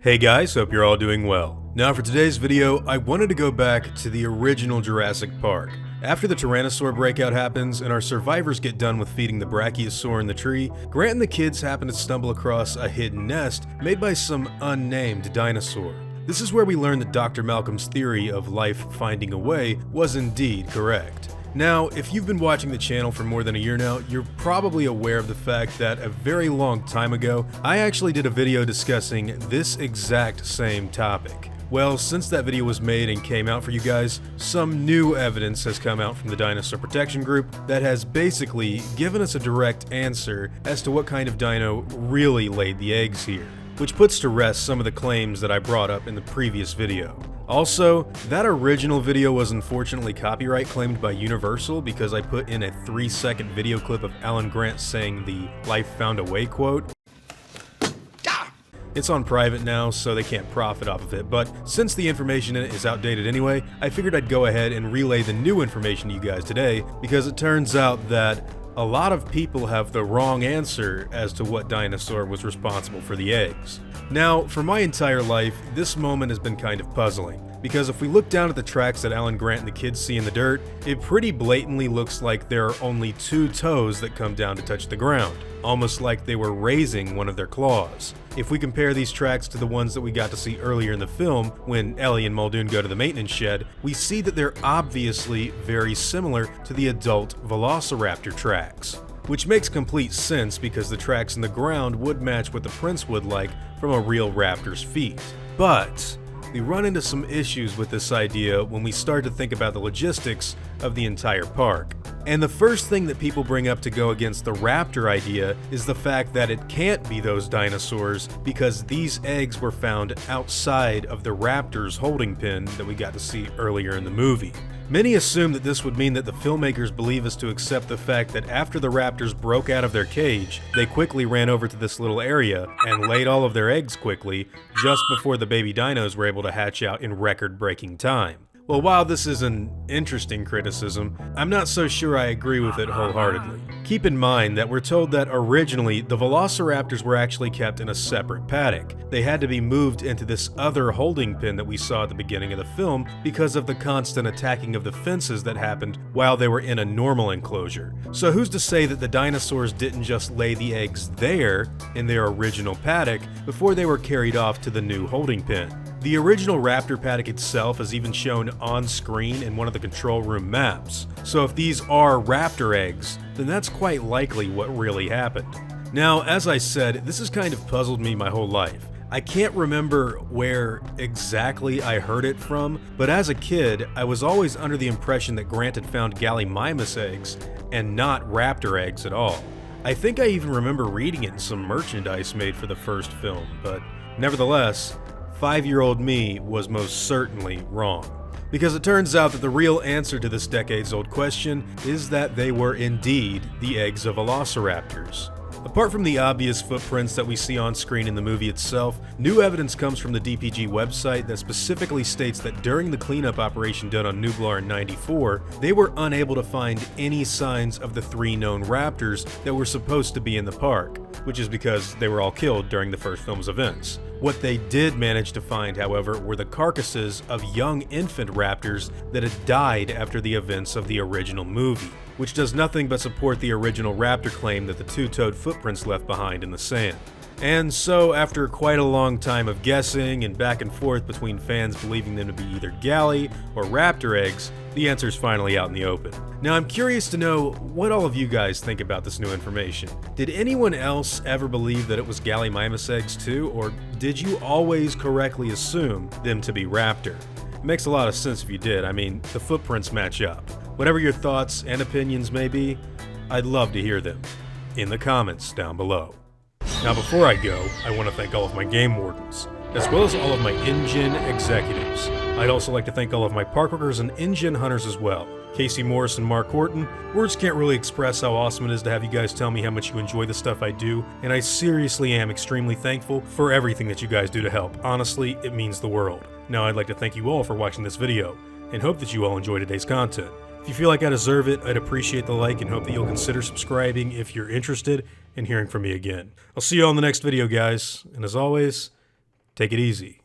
Hey guys, hope you're all doing well. Now for today's video, I wanted to go back to the original Jurassic Park. After the Tyrannosaur breakout happens and our survivors get done with feeding the Brachiosaur in the tree, Grant and the kids happen to stumble across a hidden nest made by some unnamed dinosaur. This is where we learn that Dr. Malcolm's theory of life finding a way was indeed correct. Now, if you've been watching the channel for more than a year now, you're probably aware of the fact that a very long time ago, I actually did a video discussing this exact same topic. Well, since that video was made and came out for you guys, some new evidence has come out from the Dinosaur Protection Group that has basically given us a direct answer as to what kind of dino really laid the eggs here, which puts to rest some of the claims that I brought up in the previous video. Also, that original video was unfortunately copyright claimed by Universal because I put in a 3-second video clip of Alan Grant saying the "life found a way" quote. It's on private now, so they can't profit off of it, but since the information in it is outdated anyway, I figured I'd go ahead and relay the new information to you guys today, because it turns out that a lot of people have the wrong answer as to what dinosaur was responsible for the eggs. Now, for my entire life, this moment has been kind of puzzling, because if we look down at the tracks that Alan Grant and the kids see in the dirt, it pretty blatantly looks like there are only 2 toes that come down to touch the ground, almost like they were raising one of their claws. If we compare these tracks to the ones that we got to see earlier in the film, when Ellie and Muldoon go to the maintenance shed, we see that they're obviously very similar to the adult Velociraptor tracks. Which makes complete sense because the tracks in the ground would match what the prints would like from a real raptor's feet. But we run into some issues with this idea when we start to think about the logistics of the entire park. And the first thing that people bring up to go against the raptor idea is the fact that it can't be those dinosaurs because these eggs were found outside of the raptor's holding pen that we got to see earlier in the movie. Many assume that this would mean that the filmmakers believe us to accept the fact that after the raptors broke out of their cage, they quickly ran over to this little area and laid all of their eggs quickly, just before the baby dinos were able to hatch out in record-breaking time. Well, while this is an interesting criticism, I'm not so sure I agree with it wholeheartedly. Keep in mind that we're told that originally the Velociraptors were actually kept in a separate paddock. They had to be moved into this other holding pen that we saw at the beginning of the film because of the constant attacking of the fences that happened while they were in a normal enclosure. So who's to say that the dinosaurs didn't just lay the eggs there in their original paddock before they were carried off to the new holding pen? The original raptor paddock itself is even shown on screen in one of the control room maps, so if these are raptor eggs, then that's quite likely what really happened. Now, as I said, this has kind of puzzled me my whole life. I can't remember where exactly I heard it from, but as a kid, I was always under the impression that Grant had found Gallimimus eggs and not raptor eggs at all. I think I even remember reading it in some merchandise made for the first film, but nevertheless, 5-year-old me was most certainly wrong. Because it turns out that the real answer to this decades-old question is that they were indeed the eggs of velociraptors. Apart from the obvious footprints that we see on screen in the movie itself, new evidence comes from the DPG website that specifically states that during the cleanup operation done on Nublar in '94, they were unable to find any signs of the 3 known raptors that were supposed to be in the park, which is because they were all killed during the first film's events. What they did manage to find, however, were the carcasses of young infant raptors that had died after the events of the original movie, which does nothing but support the original raptor claim that the 2-toed footprints left behind in the sand. And so, after quite a long time of guessing and back and forth between fans believing them to be either galley or raptor eggs, the answer's finally out in the open. Now, I'm curious to know what all of you guys think about this new information. Did anyone else ever believe that it was Gallimimus eggs too, or did you always correctly assume them to be raptor? It makes a lot of sense if you did. I mean, the footprints match up. Whatever your thoughts and opinions may be, I'd love to hear them in the comments down below. Now, before I go, I want to thank all of my game wardens, as well as all of my InGen executives. I'd also like to thank all of my park workers and InGen hunters as well. Casey Morris and Mark Horton, words can't really express how awesome it is to have you guys tell me how much you enjoy the stuff I do, and I seriously am extremely thankful for everything that you guys do to help. Honestly, it means the world. Now, I'd like to thank you all for watching this video, and hope that you all enjoy today's content. If you feel like I deserve it, I'd appreciate the like and hope that you'll consider subscribing if you're interested in hearing from me again. I'll see you all in the next video, guys, and as always, Take it easy.